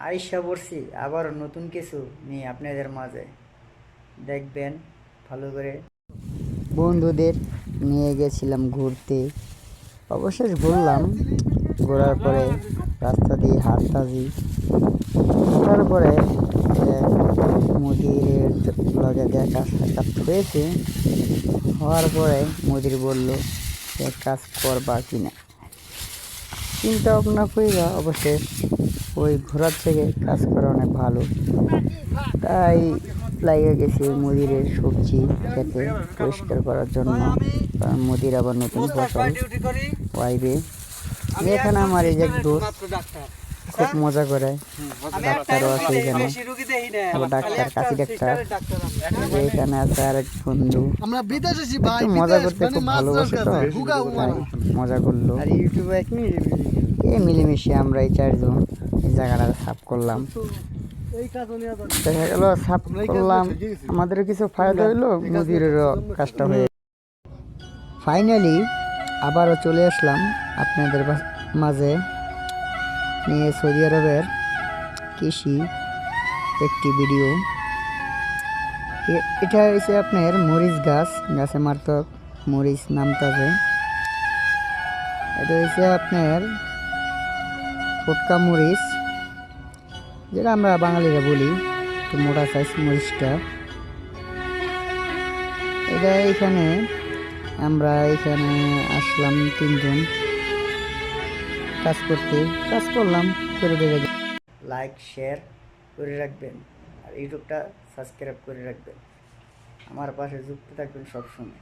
আইসা পড়ছি আবার নতুন কিছু নিয়ে আপনাদের মাঝে দেখবেন ভালো করে। বন্ধুদের নিয়ে গেছিলাম ঘুরতে, অবশেষ ঘুরলাম। ঘোরার পরে রাস্তা দিয়ে হাঁটার পরে মুদিরের লগে দেখা সাক্ষাৎ হয়েছে। হওয়ার পরে মুদির বলল যে কাজ করবা কিনা। চিন্তা ভাবনা কইরা অবশেষ ওই ঘোরার থেকে কাজ করা অনেক ভালো, তাই লাগিয়ে গেছি মুদিরের সবজি খেতে পরিষ্কার করার জন্য। কারণ মুদির আবার নতুন ফসল ওয়াইবে। এখানে আমার এই যে দোস্ত খুব মজা করে, ডাক্তারও আছে এখানে, ডাক্তার কাশি ডাক্তার। এখানে আছে আরেক বন্ধু, একটু মজা করতে খুব ভালোবাসে, তো তাই মজা করলো। এই মিলেমিশে আমরা এই 4 জন এই জায়গাটা সাফ করলাম। দেখা গেল সাফ করলাম, আমাদের কিছু ফায়দা হইলো, মুদিরেরও কাজটা হয়ে। ফাইনালি আবারও চলে আসলাম আপনাদের মাঝে নিয়ে সৌদি আরবের কৃষি একটি ভিডিও। এটা হচ্ছে আপনার মরিচ গাছে মারতক মরিচ নামতাছে। এটা হচ্ছে আপনার ফটকা মরিচ, যেটা আমরা বাঙালিরা বলি, একটু মোটা সাইজ মরিচটা। এটা আমরা এখানে আসলাম 3 জন কাজ করলাম করে দেবে। লাইক শেয়ার করে রাখবেন আর ইউটিউবটা সাবস্ক্রাইব করে রাখবেন। আমার পাশে যুক্ত থাকবেন সবসময়।